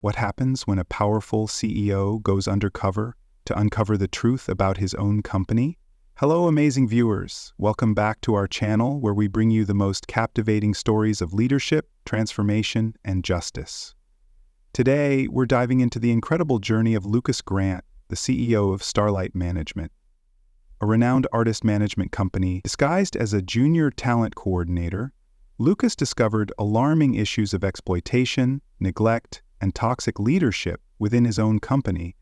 What happens when a powerful CEO goes undercover to uncover the truth about his own company? Hello, amazing viewers. Welcome back to our channel where we bring you the most captivating stories of leadership, transformation, and justice. Today, we're diving into the incredible journey of Lucas Grant, the CEO of Starlight Management, a renowned artist management company. Disguised as a junior talent coordinator, Lucas discovered alarming issues of exploitation, neglect, and toxic leadership within his own company,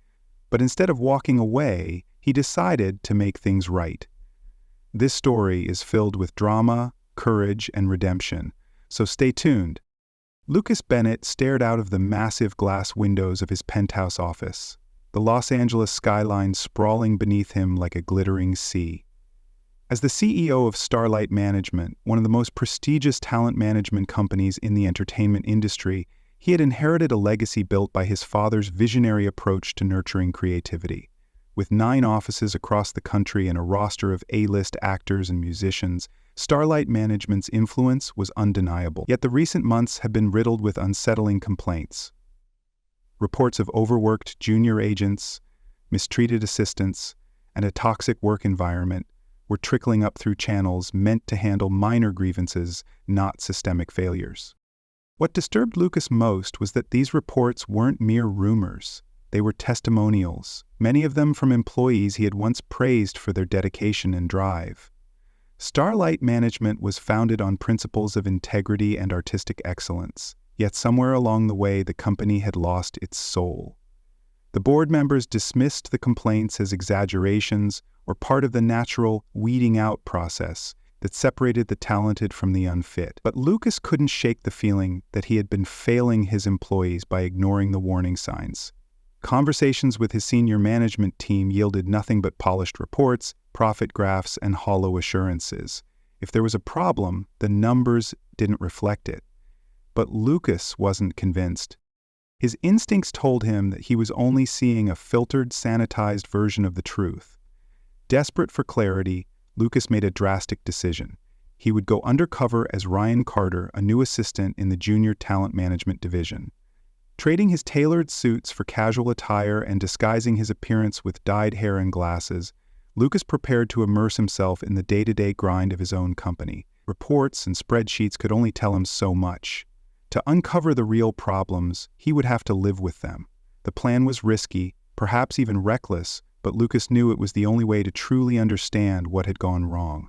but instead of walking away, he decided to make things right. This story is filled with drama, courage, and redemption, so stay tuned. Lucas Bennett stared out of the massive glass windows of his penthouse office, the Los Angeles skyline sprawling beneath him like a glittering sea. As the CEO of Starlight Management, one of the most prestigious talent management companies in the entertainment industry, he had inherited a legacy built by his father's visionary approach to nurturing creativity. With 9 offices across the country and a roster of A-list actors and musicians, Starlight Management's influence was undeniable. Yet the recent months have been riddled with unsettling complaints. Reports of overworked junior agents, mistreated assistants, and a toxic work environment were trickling up through channels meant to handle minor grievances, not systemic failures. What disturbed Lucas most was that these reports weren't mere rumors. They were testimonials, many of them from employees he had once praised for their dedication and drive. Starlight Management was founded on principles of integrity and artistic excellence, yet somewhere along the way the company had lost its soul. The board members dismissed the complaints as exaggerations or part of the natural weeding out process that separated the talented from the unfit. But Lucas couldn't shake the feeling that he had been failing his employees by ignoring the warning signs. Conversations with his senior management team yielded nothing but polished reports, profit graphs, and hollow assurances. If there was a problem, the numbers didn't reflect it. But Lucas wasn't convinced. His instincts told him that he was only seeing a filtered, sanitized version of the truth. Desperate for clarity, Lucas made a drastic decision. He would go undercover as Ryan Carter, a new assistant in the junior talent management division. Trading his tailored suits for casual attire and disguising his appearance with dyed hair and glasses, Lucas prepared to immerse himself in the day-to-day grind of his own company. Reports and spreadsheets could only tell him so much. To uncover the real problems, he would have to live with them. The plan was risky, perhaps even reckless, but Lucas knew it was the only way to truly understand what had gone wrong.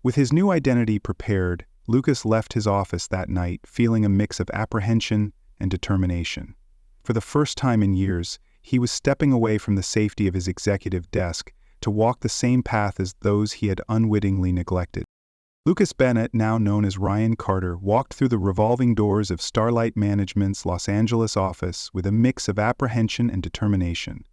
With his new identity prepared, Lucas left his office that night feeling a mix of apprehension and determination. For the first time in years, he was stepping away from the safety of his executive desk to walk the same path as those he had unwittingly neglected. Lucas Bennett, now known as Ryan Carter, walked through the revolving doors of Starlight Management's Los Angeles office with a mix of apprehension and determination.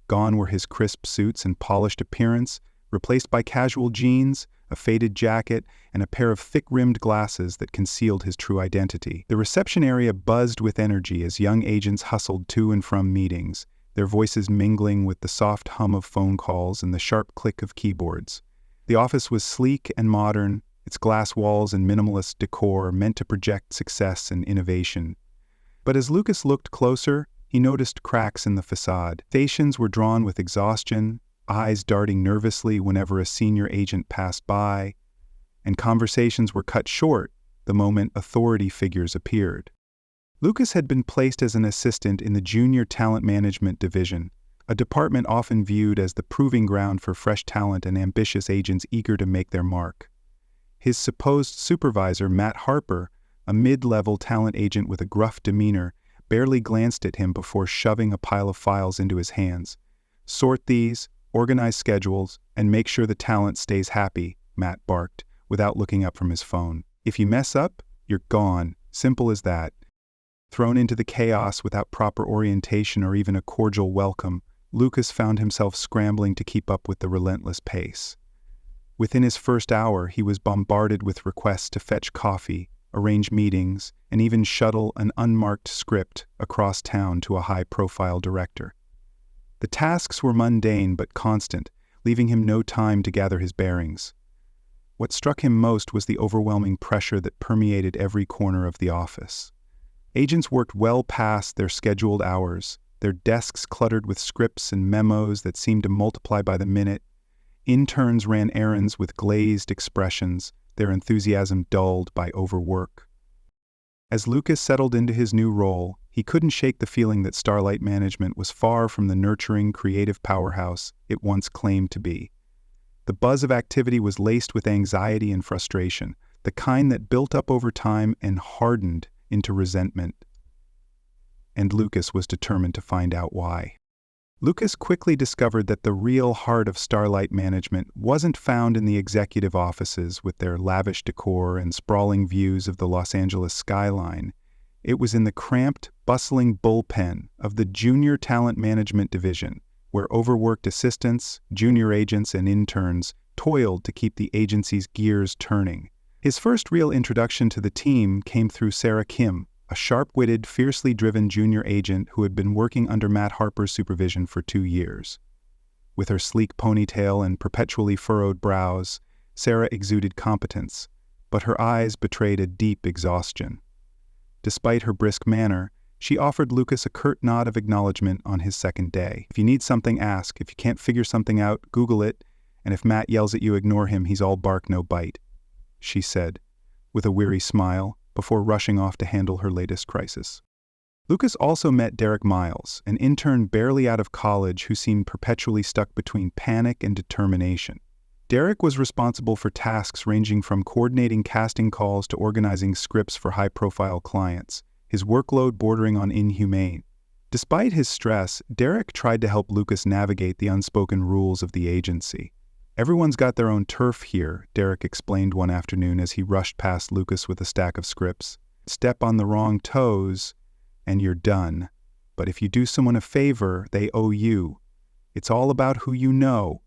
Gone were his crisp suits and polished appearance, replaced by casual jeans, a faded jacket, and a pair of thick-rimmed glasses that concealed his true identity. The reception area buzzed with energy as young agents hustled to and from meetings, their voices mingling with the soft hum of phone calls and the sharp click of keyboards. The office was sleek and modern, its glass walls and minimalist decor meant to project success and innovation. But as Lucas looked closer, he noticed cracks in the facade. Stations were drawn with exhaustion, eyes darting nervously whenever a senior agent passed by, and conversations were cut short the moment authority figures appeared. Lucas had been placed as an assistant in the junior talent management division, a department often viewed as the proving ground for fresh talent and ambitious agents eager to make their mark. His supposed supervisor, Matt Harper, a mid-level talent agent with a gruff demeanor, barely glanced at him before shoving a pile of files into his hands. "Sort these, organize schedules, and make sure the talent stays happy," Matt barked, without looking up from his phone. "If you mess up, you're gone. Simple as that." Thrown into the chaos without proper orientation or even a cordial welcome, Lucas found himself scrambling to keep up with the relentless pace. Within his first hour, he was bombarded with requests to fetch coffee, arrange meetings, and even shuttle an unmarked script across town to a high-profile director. The tasks were mundane but constant, leaving him no time to gather his bearings. What struck him most was the overwhelming pressure that permeated every corner of the office. Agents worked well past their scheduled hours, their desks cluttered with scripts and memos that seemed to multiply by the minute. Interns ran errands with glazed expressions, their enthusiasm dulled by overwork. As Lucas settled into his new role, he couldn't shake the feeling that Starlight Management was far from the nurturing, creative powerhouse it once claimed to be. The buzz of activity was laced with anxiety and frustration, the kind that built up over time and hardened into resentment. And Lucas was determined to find out why. Lucas quickly discovered that the real heart of Starlight Management wasn't found in the executive offices with their lavish decor and sprawling views of the Los Angeles skyline. It was in the cramped, bustling bullpen of the Junior Talent Management Division, where overworked assistants, junior agents, and interns toiled to keep the agency's gears turning. His first real introduction to the team came through Sarah Kim, a sharp-witted, fiercely driven junior agent who had been working under Matt Harper's supervision for 2 years. With her sleek ponytail and perpetually furrowed brows, Sarah exuded competence, but her eyes betrayed a deep exhaustion. Despite her brisk manner, she offered Lucas a curt nod of acknowledgement on his second day. "If you need something, ask. If you can't figure something out, Google it. And if Matt yells at you, ignore him. He's all bark, no bite," she said, with a weary smile, before rushing off to handle her latest crisis. Lucas also met Derek Miles, an intern barely out of college who seemed perpetually stuck between panic and determination. Derek was responsible for tasks ranging from coordinating casting calls to organizing scripts for high-profile clients, his workload bordering on inhumane. Despite his stress, Derek tried to help Lucas navigate the unspoken rules of the agency. "Everyone's got their own turf here," Derek explained one afternoon as he rushed past Lucas with a stack of scripts. "Step on the wrong toes, and you're done. But if you do someone a favor, they owe you. It's all about who you know."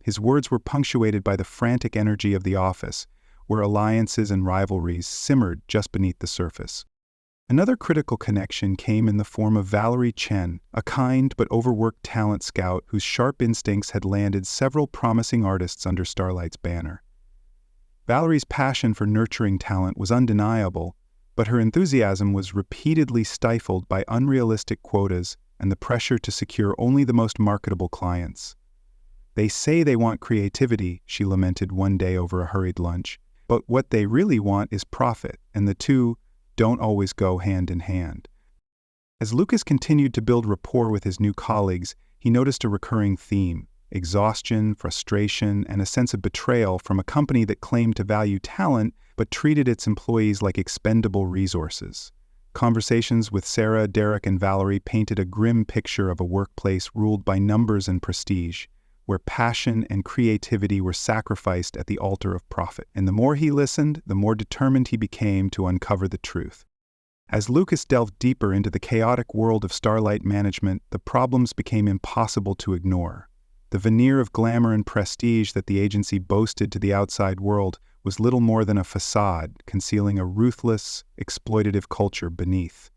His words were punctuated by the frantic energy of the office, where alliances and rivalries simmered just beneath the surface. Another critical connection came in the form of Valerie Chen, a kind but overworked talent scout whose sharp instincts had landed several promising artists under Starlight's banner. Valerie's passion for nurturing talent was undeniable, but her enthusiasm was repeatedly stifled by unrealistic quotas and the pressure to secure only the most marketable clients. "They say they want creativity," she lamented one day over a hurried lunch, "but what they really want is profit, and the two don't always go hand in hand." As Lucas continued to build rapport with his new colleagues, he noticed a recurring theme: exhaustion, frustration, and a sense of betrayal from a company that claimed to value talent but treated its employees like expendable resources. Conversations with Sarah, Derek, and Valerie painted a grim picture of a workplace ruled by numbers and prestige, where passion and creativity were sacrificed at the altar of profit. And the more he listened, the more determined he became to uncover the truth. As Lucas delved deeper into the chaotic world of Starlight Management, the problems became impossible to ignore. The veneer of glamour and prestige that the agency boasted to the outside world was little more than a facade, concealing a ruthless, exploitative culture beneath.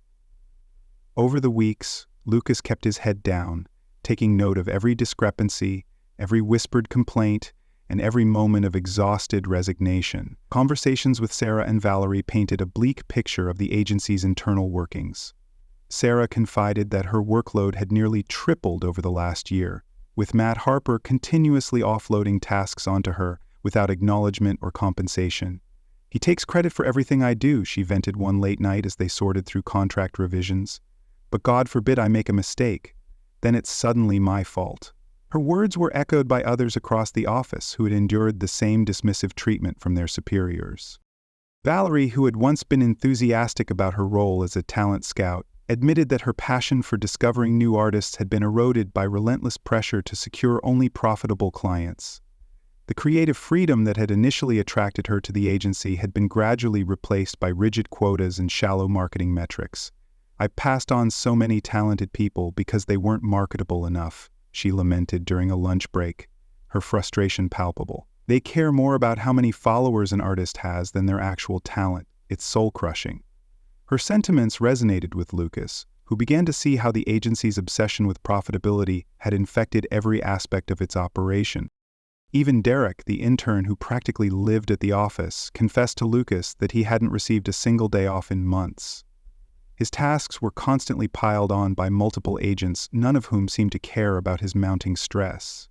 Over the weeks, Lucas kept his head down, taking note of every discrepancy, every whispered complaint, and every moment of exhausted resignation. Conversations with Sarah and Valerie painted a bleak picture of the agency's internal workings. Sarah confided that her workload had nearly tripled over the last year, with Matt Harper continuously offloading tasks onto her without acknowledgement or compensation. "He takes credit for everything I do," she vented one late night as they sorted through contract revisions. "But God forbid I make a mistake. Then it's suddenly my fault." Her words were echoed by others across the office who had endured the same dismissive treatment from their superiors. Valerie, who had once been enthusiastic about her role as a talent scout, admitted that her passion for discovering new artists had been eroded by relentless pressure to secure only profitable clients. The creative freedom that had initially attracted her to the agency had been gradually replaced by rigid quotas and shallow marketing metrics. "I passed on so many talented people because they weren't marketable enough," she lamented during a lunch break, her frustration palpable. "They care more about how many followers an artist has than their actual talent. It's soul-crushing." Her sentiments resonated with Lucas, who began to see how the agency's obsession with profitability had infected every aspect of its operation. Even Derek, the intern who practically lived at the office, confessed to Lucas that he hadn't received a single day off in months. His tasks were constantly piled on by multiple agents, none of whom seemed to care about his mounting stress.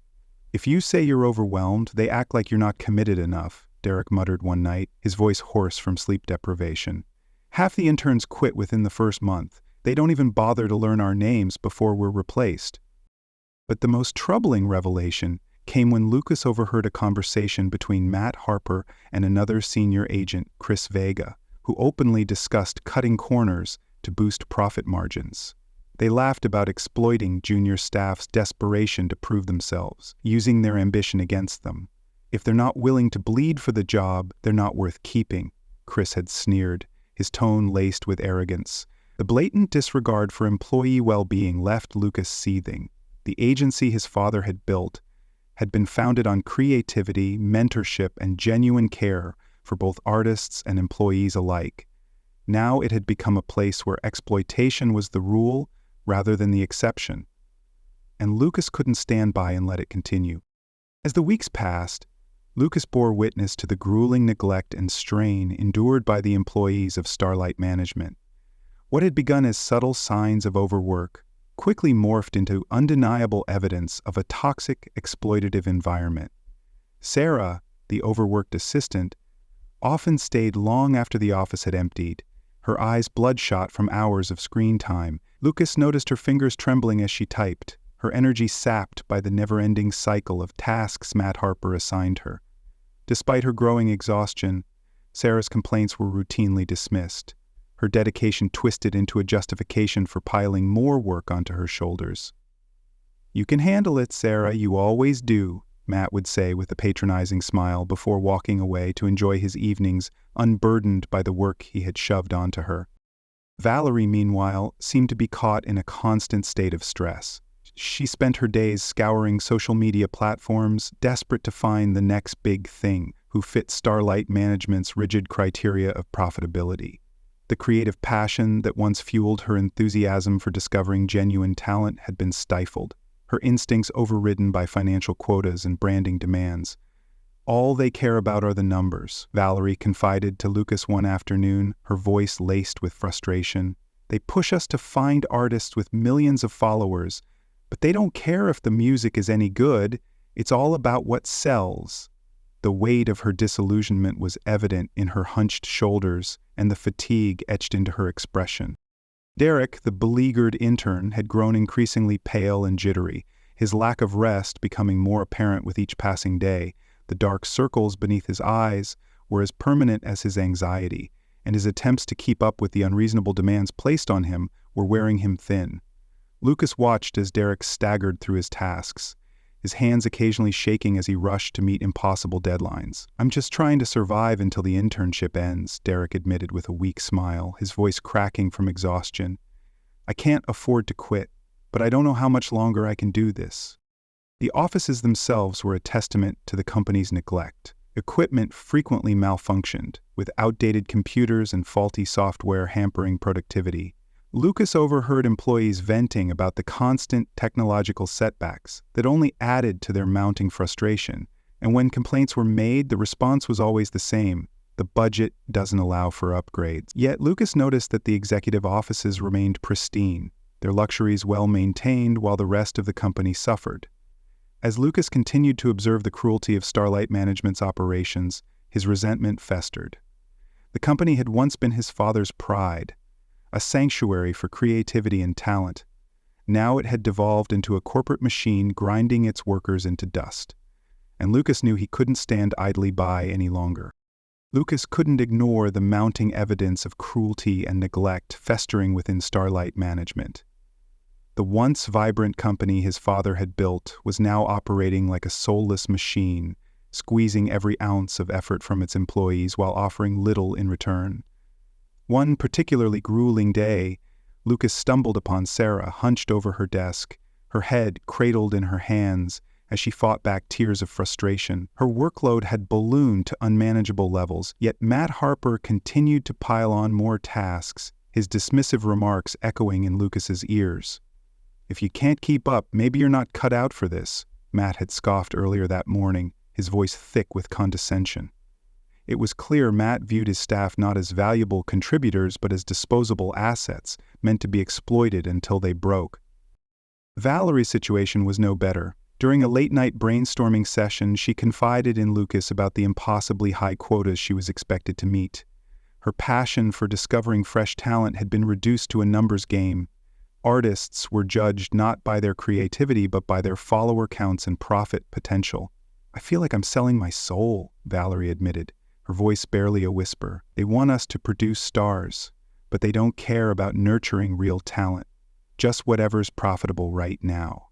"If you say you're overwhelmed, they act like you're not committed enough," Derek muttered one night, his voice hoarse from sleep deprivation. "Half the interns quit within the first month. They don't even bother to learn our names before we're replaced." But the most troubling revelation came when Lucas overheard a conversation between Matt Harper and another senior agent, Chris Vega, who openly discussed cutting corners to boost profit margins. They laughed about exploiting junior staff's desperation to prove themselves, using their ambition against them. "If they're not willing to bleed for the job, they're not worth keeping," Chris had sneered, his tone laced with arrogance. The blatant disregard for employee well-being left Lucas seething. The agency his father had built had been founded on creativity, mentorship, and genuine care for both artists and employees alike. Now it had become a place where exploitation was the rule rather than the exception. And Lucas couldn't stand by and let it continue. As the weeks passed, Lucas bore witness to the grueling neglect and strain endured by the employees of Starlight Management. What had begun as subtle signs of overwork quickly morphed into undeniable evidence of a toxic, exploitative environment. Sarah, the overworked assistant, often stayed long after the office had emptied, her eyes bloodshot from hours of screen time. Lucas noticed her fingers trembling as she typed, her energy sapped by the never-ending cycle of tasks Matt Harper assigned her. Despite her growing exhaustion, Sarah's complaints were routinely dismissed, her dedication twisted into a justification for piling more work onto her shoulders. "You can handle it, Sarah, you always do," Matt would say with a patronizing smile before walking away to enjoy his evenings unburdened by the work he had shoved onto her. Valerie, meanwhile, seemed to be caught in a constant state of stress. She spent her days scouring social media platforms, desperate to find the next big thing who fit Starlight Management's rigid criteria of profitability. The creative passion that once fueled her enthusiasm for discovering genuine talent had been stifled, her instincts overridden by financial quotas and branding demands. "All they care about are the numbers," Valerie confided to Lucas one afternoon, her voice laced with frustration. "They push us to find artists with millions of followers, but they don't care if the music is any good. It's all about what sells." The weight of her disillusionment was evident in her hunched shoulders and the fatigue etched into her expression. Derek, the beleaguered intern, had grown increasingly pale and jittery, his lack of rest becoming more apparent with each passing day. The dark circles beneath his eyes were as permanent as his anxiety, and his attempts to keep up with the unreasonable demands placed on him were wearing him thin. Lucas watched as Derek staggered through his tasks, his hands occasionally shaking as he rushed to meet impossible deadlines. "I'm just trying to survive until the internship ends," Derek admitted with a weak smile, his voice cracking from exhaustion. "I can't afford to quit, but I don't know how much longer I can do this." The offices themselves were a testament to the company's neglect. Equipment frequently malfunctioned, with outdated computers and faulty software hampering productivity. Lucas overheard employees venting about the constant technological setbacks that only added to their mounting frustration, and when complaints were made, the response was always the same: the budget doesn't allow for upgrades. Yet Lucas noticed that the executive offices remained pristine, their luxuries well maintained while the rest of the company suffered. As Lucas continued to observe the cruelty of Starlight Management's operations, his resentment festered. The company had once been his father's pride, a sanctuary for creativity and talent. Now it had devolved into a corporate machine grinding its workers into dust. And Lucas knew he couldn't stand idly by any longer. Lucas couldn't ignore the mounting evidence of cruelty and neglect festering within Starlight Management. The once vibrant company his father had built was now operating like a soulless machine, squeezing every ounce of effort from its employees while offering little in return. One particularly grueling day, Lucas stumbled upon Sarah hunched over her desk, her head cradled in her hands as she fought back tears of frustration. Her workload had ballooned to unmanageable levels, yet Matt Harper continued to pile on more tasks, his dismissive remarks echoing in Lucas's ears. "If you can't keep up, maybe you're not cut out for this," Matt had scoffed earlier that morning, his voice thick with condescension. It was clear Matt viewed his staff not as valuable contributors but as disposable assets, meant to be exploited until they broke. Valerie's situation was no better. During a late-night brainstorming session, she confided in Lucas about the impossibly high quotas she was expected to meet. Her passion for discovering fresh talent had been reduced to a numbers game. Artists were judged not by their creativity but by their follower counts and profit potential. "I feel like I'm selling my soul," Valerie admitted, her voice barely a whisper. "They want us to produce stars, but they don't care about nurturing real talent. Just whatever's profitable right now."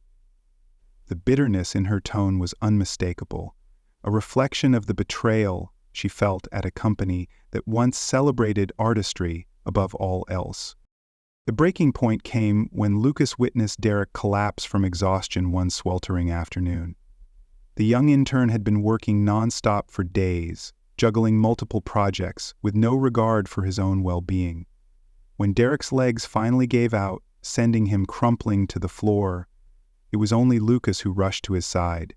The bitterness in her tone was unmistakable, a reflection of the betrayal she felt at a company that once celebrated artistry above all else. The breaking point came when Lucas witnessed Derek collapse from exhaustion one sweltering afternoon. The young intern had been working nonstop for days, juggling multiple projects with no regard for his own well-being. When Derek's legs finally gave out, sending him crumpling to the floor, it was only Lucas who rushed to his side.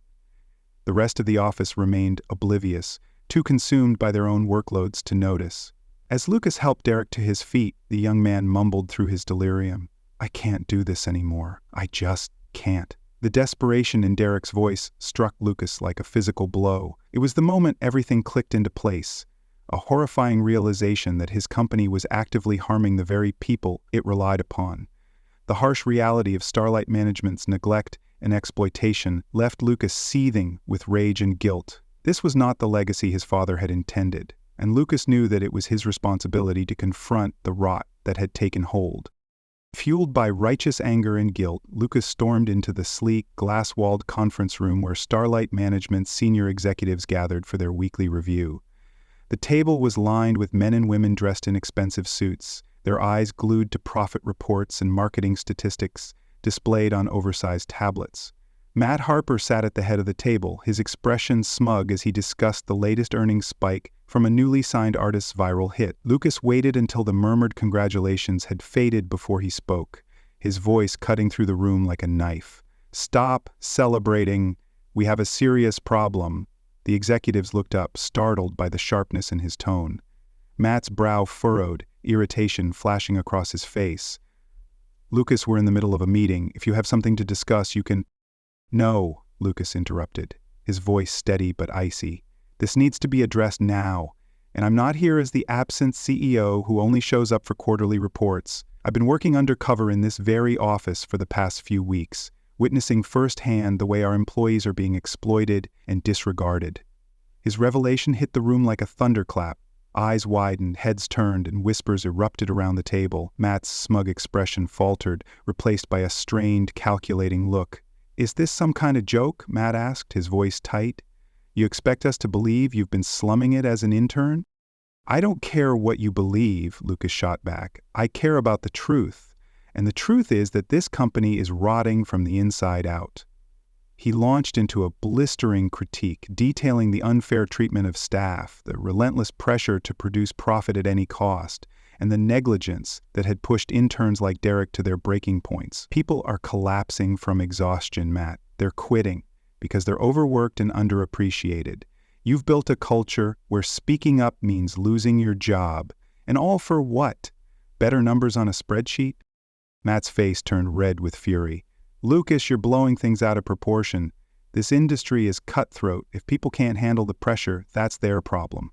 The rest of the office remained oblivious, too consumed by their own workloads to notice. As Lucas helped Derek to his feet, the young man mumbled through his delirium, "I can't do this anymore. I just can't." The desperation in Derek's voice struck Lucas like a physical blow. It was the moment everything clicked into place, a horrifying realization that his company was actively harming the very people it relied upon. The harsh reality of Starlight Management's neglect and exploitation left Lucas seething with rage and guilt. This was not the legacy his father had intended, and Lucas knew that it was his responsibility to confront the rot that had taken hold. Fueled by righteous anger and guilt, Lucas stormed into the sleek, glass-walled conference room where Starlight Management's senior executives gathered for their weekly review. The table was lined with men and women dressed in expensive suits, their eyes glued to profit reports and marketing statistics displayed on oversized tablets. Matt Harper sat at the head of the table, his expression smug as he discussed the latest earnings spike from a newly signed artist's viral hit. Lucas waited until the murmured congratulations had faded before he spoke, his voice cutting through the room like a knife. "Stop celebrating. We have a serious problem." The executives looked up, startled by the sharpness in his tone. Matt's brow furrowed, irritation flashing across his face. "Lucas, we're in the middle of a meeting. If you have something to discuss, you can—" "No," Lucas interrupted, his voice steady but icy. "This needs to be addressed now, and I'm not here as the absent CEO who only shows up for quarterly reports. I've been working undercover in this very office for the past few weeks, witnessing firsthand the way our employees are being exploited and disregarded." His revelation hit the room like a thunderclap. Eyes widened, heads turned, and whispers erupted around the table. Matt's smug expression faltered, replaced by a strained, calculating look. "Is this some kind of joke?" Matt asked, his voice tight. "You expect us to believe you've been slumming it as an intern?" "I don't care what you believe," Lucas shot back. "I care about the truth. And the truth is that this company is rotting from the inside out." He launched into a blistering critique, detailing the unfair treatment of staff, the relentless pressure to produce profit at any cost, and the negligence that had pushed interns like Derek to their breaking points. "People are collapsing from exhaustion, Matt. They're quitting because they're overworked and underappreciated. You've built a culture where speaking up means losing your job. And all for what? Better numbers on a spreadsheet?" Matt's face turned red with fury. "Lucas, you're blowing things out of proportion. This industry is cutthroat. If people can't handle the pressure, that's their problem."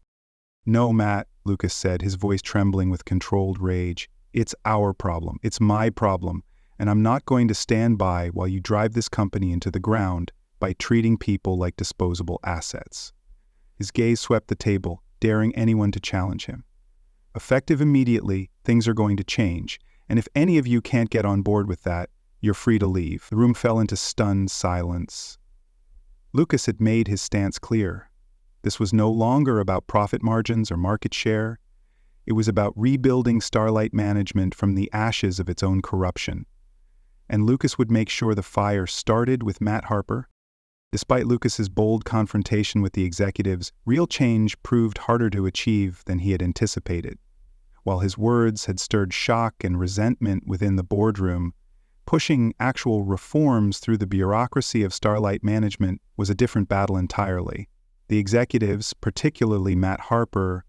"No, Matt," Lucas said, his voice trembling with controlled rage. "It's our problem. It's my problem. And I'm not going to stand by while you drive this company into the ground by treating people like disposable assets." His gaze swept the table, daring anyone to challenge him. "Effective immediately, things are going to change. And if any of you can't get on board with that, you're free to leave." The room fell into stunned silence. Lucas had made his stance clear. This was no longer about profit margins or market share. It was about rebuilding Starlight Management from the ashes of its own corruption. And Lucas would make sure the fire started with Matt Harper. Despite Lucas's bold confrontation with the executives, real change proved harder to achieve than he had anticipated. While his words had stirred shock and resentment within the boardroom, pushing actual reforms through the bureaucracy of Starlight Management was a different battle entirely. The executives, particularly Matt Harper,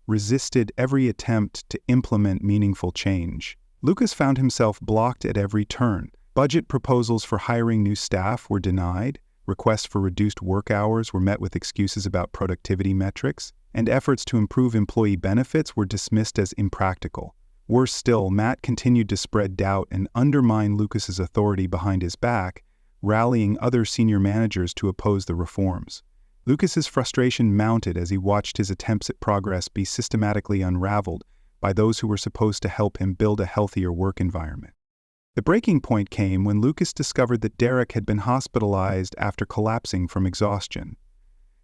resisted every attempt to implement meaningful change. Lucas found himself blocked at every turn. Budget proposals for hiring new staff were denied, requests for reduced work hours were met with excuses about productivity metrics, and efforts to improve employee benefits were dismissed as impractical. Worse still, Matt continued to spread doubt and undermine Lucas's authority behind his back, rallying other senior managers to oppose the reforms. Lucas's frustration mounted as he watched his attempts at progress be systematically unraveled by those who were supposed to help him build a healthier work environment. The breaking point came when Lucas discovered that Derek had been hospitalized after collapsing from exhaustion.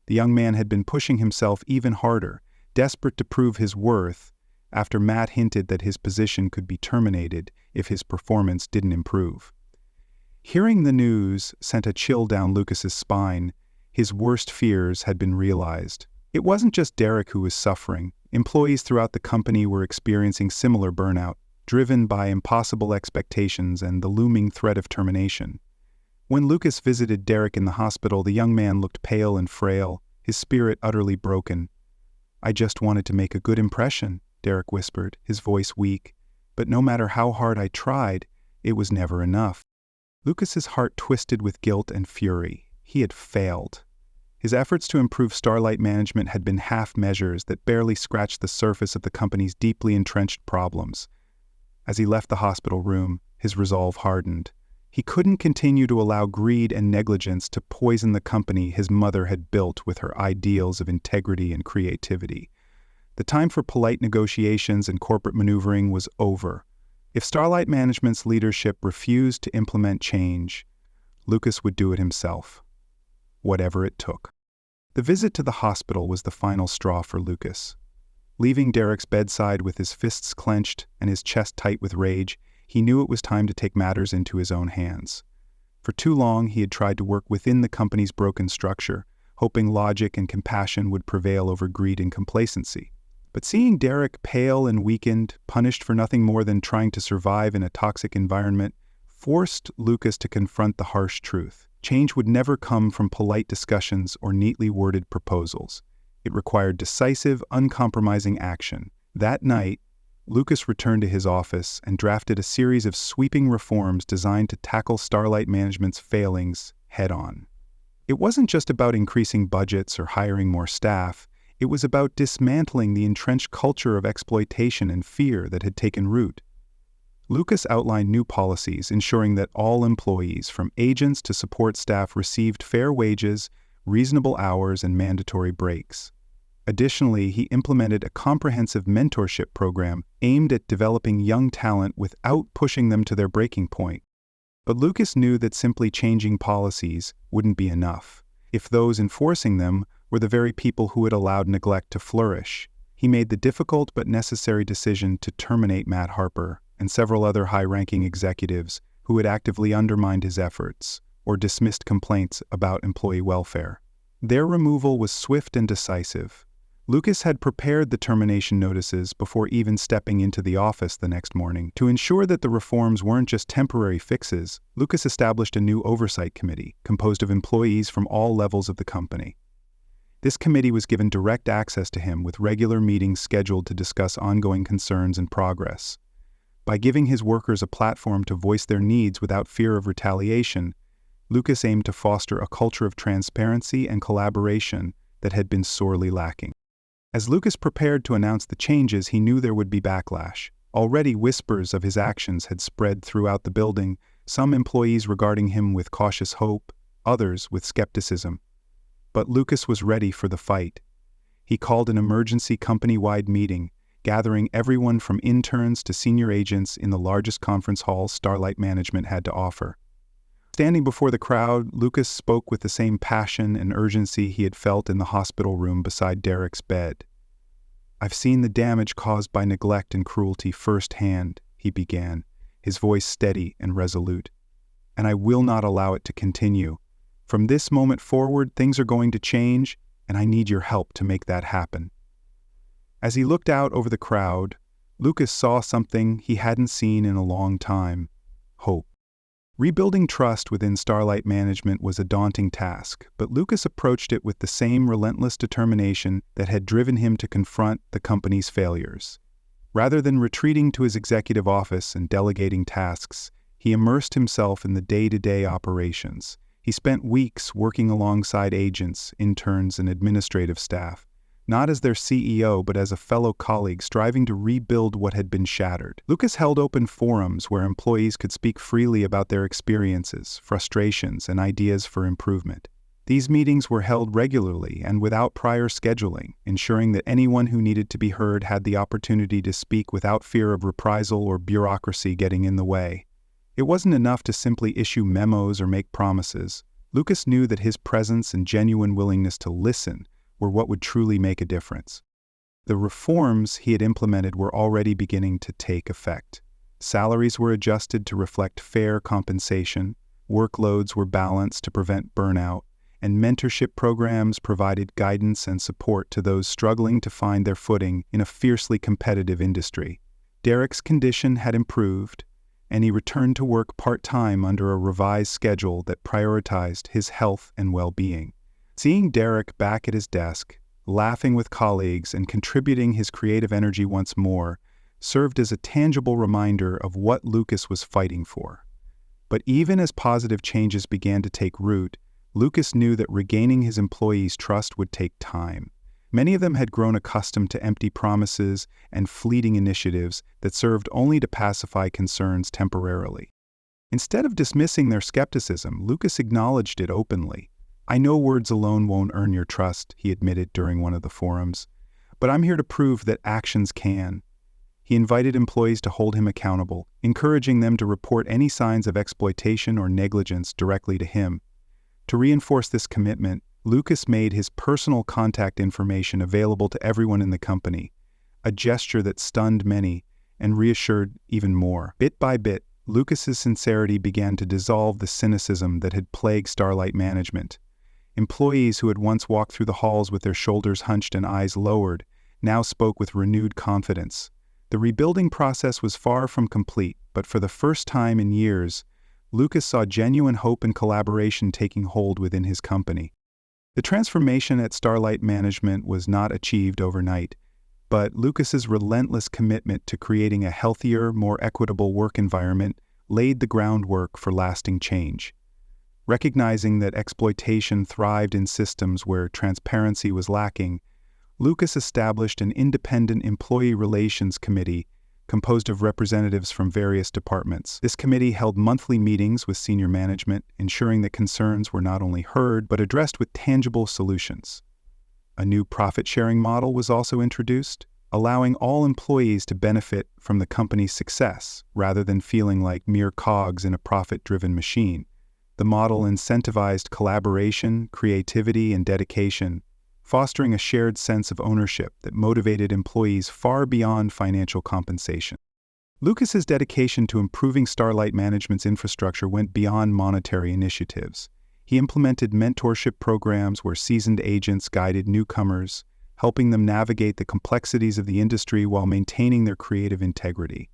The young man had been pushing himself even harder, desperate to prove his worth, after Matt hinted that his position could be terminated if his performance didn't improve. Hearing the news sent a chill down Lucas's spine. His worst fears had been realized. It wasn't just Derek who was suffering. Employees throughout the company were experiencing similar burnout, driven by impossible expectations and the looming threat of termination. When Lucas visited Derek in the hospital, the young man looked pale and frail, his spirit utterly broken. "I just wanted to make a good impression," Derek whispered, his voice weak. "But no matter how hard I tried, it was never enough." Lucas's heart twisted with guilt and fury. He had failed. His efforts to improve Starlight management had been half measures that barely scratched the surface of the company's deeply entrenched problems. As he left the hospital room, his resolve hardened. He couldn't continue to allow greed and negligence to poison the company his mother had built with her ideals of integrity and creativity. The time for polite negotiations and corporate maneuvering was over. If Starlight Management's leadership refused to implement change, Lucas would do it himself, whatever it took. The visit to the hospital was the final straw for Lucas. Leaving Derek's bedside with his fists clenched and his chest tight with rage, he knew it was time to take matters into his own hands. For too long, he had tried to work within the company's broken structure, hoping logic and compassion would prevail over greed and complacency. But seeing Derek pale and weakened, punished for nothing more than trying to survive in a toxic environment, forced Lucas to confront the harsh truth. Change would never come from polite discussions or neatly worded proposals. It required decisive, uncompromising action. That night, Lucas returned to his office and drafted a series of sweeping reforms designed to tackle Starlight Management's failings head-on. It wasn't just about increasing budgets or hiring more staff. It was about dismantling the entrenched culture of exploitation and fear that had taken root. Lucas outlined new policies ensuring that all employees, from agents to support staff, received fair wages, reasonable hours, and mandatory breaks. Additionally, he implemented a comprehensive mentorship program aimed at developing young talent without pushing them to their breaking point. But Lucas knew that simply changing policies wouldn't be enough, if those enforcing them were the very people who had allowed neglect to flourish. He made the difficult but necessary decision to terminate Matt Harper and several other high-ranking executives who had actively undermined his efforts or dismissed complaints about employee welfare. Their removal was swift and decisive. Lucas had prepared the termination notices before even stepping into the office the next morning. To ensure that the reforms weren't just temporary fixes, Lucas established a new oversight committee composed of employees from all levels of the company. This committee was given direct access to him, with regular meetings scheduled to discuss ongoing concerns and progress. By giving his workers a platform to voice their needs without fear of retaliation, Lucas aimed to foster a culture of transparency and collaboration that had been sorely lacking. As Lucas prepared to announce the changes, he knew there would be backlash. Already whispers of his actions had spread throughout the building, some employees regarding him with cautious hope, others with skepticism. But Lucas was ready for the fight. He called an emergency company-wide meeting, gathering everyone from interns to senior agents in the largest conference hall Starlight Management had to offer. Standing before the crowd, Lucas spoke with the same passion and urgency he had felt in the hospital room beside Derek's bed. "I've seen the damage caused by neglect and cruelty firsthand," he began, his voice steady and resolute. "And I will not allow it to continue. From this moment forward, things are going to change, and I need your help to make that happen." As he looked out over the crowd, Lucas saw something he hadn't seen in a long time: hope. Rebuilding trust within Starlight Management was a daunting task, but Lucas approached it with the same relentless determination that had driven him to confront the company's failures. Rather than retreating to his executive office and delegating tasks, he immersed himself in the day-to-day operations. He spent weeks working alongside agents, interns, and administrative staff, not as their CEO but as a fellow colleague striving to rebuild what had been shattered. Lucas held open forums where employees could speak freely about their experiences, frustrations, and ideas for improvement. These meetings were held regularly and without prior scheduling, ensuring that anyone who needed to be heard had the opportunity to speak without fear of reprisal or bureaucracy getting in the way. It wasn't enough to simply issue memos or make promises. Lucas knew that his presence and genuine willingness to listen were what would truly make a difference. The reforms he had implemented were already beginning to take effect. Salaries were adjusted to reflect fair compensation, workloads were balanced to prevent burnout, and mentorship programs provided guidance and support to those struggling to find their footing in a fiercely competitive industry. Derek's condition had improved, and he returned to work part-time under a revised schedule that prioritized his health and well-being. Seeing Derek back at his desk, laughing with colleagues and contributing his creative energy once more, served as a tangible reminder of what Lucas was fighting for. But even as positive changes began to take root, Lucas knew that regaining his employees' trust would take time. Many of them had grown accustomed to empty promises and fleeting initiatives that served only to pacify concerns temporarily. Instead of dismissing their skepticism, Lucas acknowledged it openly. "I know words alone won't earn your trust," he admitted during one of the forums, "but I'm here to prove that actions can." He invited employees to hold him accountable, encouraging them to report any signs of exploitation or negligence directly to him. To reinforce this commitment, Lucas made his personal contact information available to everyone in the company, a gesture that stunned many and reassured even more. Bit by bit, Lucas's sincerity began to dissolve the cynicism that had plagued Starlight Management. Employees who had once walked through the halls with their shoulders hunched and eyes lowered now spoke with renewed confidence. The rebuilding process was far from complete, but for the first time in years, Lucas saw genuine hope and collaboration taking hold within his company. The transformation at Starlight Management was not achieved overnight, but Lucas's relentless commitment to creating a healthier, more equitable work environment laid the groundwork for lasting change. Recognizing that exploitation thrived in systems where transparency was lacking, Lucas established an independent employee relations committee composed of representatives from various departments. This committee held monthly meetings with senior management, ensuring that concerns were not only heard but addressed with tangible solutions. A new profit-sharing model was also introduced, allowing all employees to benefit from the company's success rather than feeling like mere cogs in a profit-driven machine. The model incentivized collaboration, creativity, and dedication, fostering a shared sense of ownership that motivated employees far beyond financial compensation. Lucas's dedication to improving Starlight Management's infrastructure went beyond monetary initiatives. He implemented mentorship programs where seasoned agents guided newcomers, helping them navigate the complexities of the industry while maintaining their creative integrity.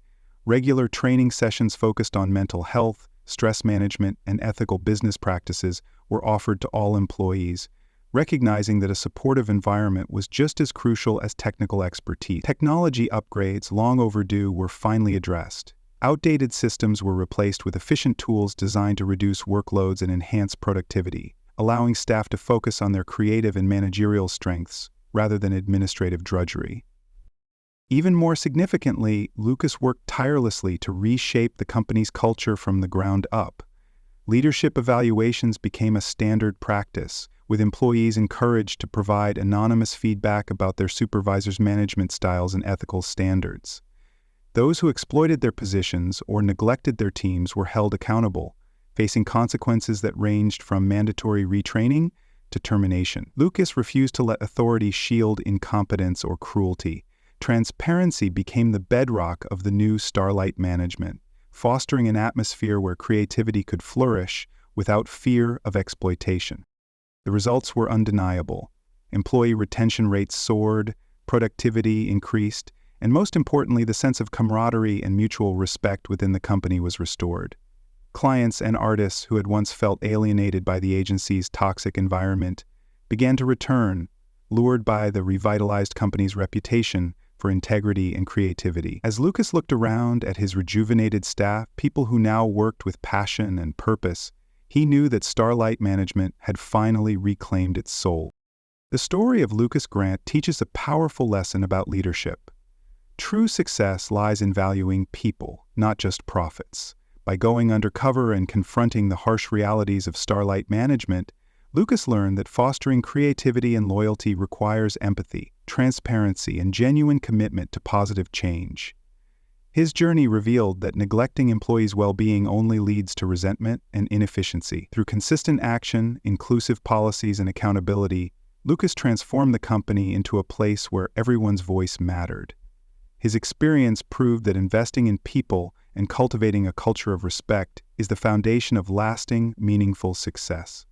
Regular training sessions focused on mental health, stress management, and ethical business practices were offered to all employees, recognizing that a supportive environment was just as crucial as technical expertise. Technology upgrades, long overdue, were finally addressed. Outdated systems were replaced with efficient tools designed to reduce workloads and enhance productivity, allowing staff to focus on their creative and managerial strengths rather than administrative drudgery. Even more significantly, Lucas worked tirelessly to reshape the company's culture from the ground up. Leadership evaluations became a standard practice, with employees encouraged to provide anonymous feedback about their supervisors' management styles and ethical standards. Those who exploited their positions or neglected their teams were held accountable, facing consequences that ranged from mandatory retraining to termination. Lucas refused to let authority shield incompetence or cruelty. Transparency became the bedrock of the new Starlight Management, fostering an atmosphere where creativity could flourish without fear of exploitation. The results were undeniable. Employee retention rates soared, productivity increased, and most importantly, the sense of camaraderie and mutual respect within the company was restored. Clients and artists who had once felt alienated by the agency's toxic environment began to return, lured by the revitalized company's reputation for integrity and creativity. As Lucas looked around at his rejuvenated staff, people who now worked with passion and purpose, he knew that Starlight Management had finally reclaimed its soul. The story of Lucas Grant teaches a powerful lesson about leadership. True success lies in valuing people, not just profits. By going undercover and confronting the harsh realities of Starlight Management, Lucas learned that fostering creativity and loyalty requires empathy, transparency, and genuine commitment to positive change. His journey revealed that neglecting employees' well-being only leads to resentment and inefficiency. Through consistent action, inclusive policies, and accountability, Lucas transformed the company into a place where everyone's voice mattered. His experience proved that investing in people and cultivating a culture of respect is the foundation of lasting, meaningful success.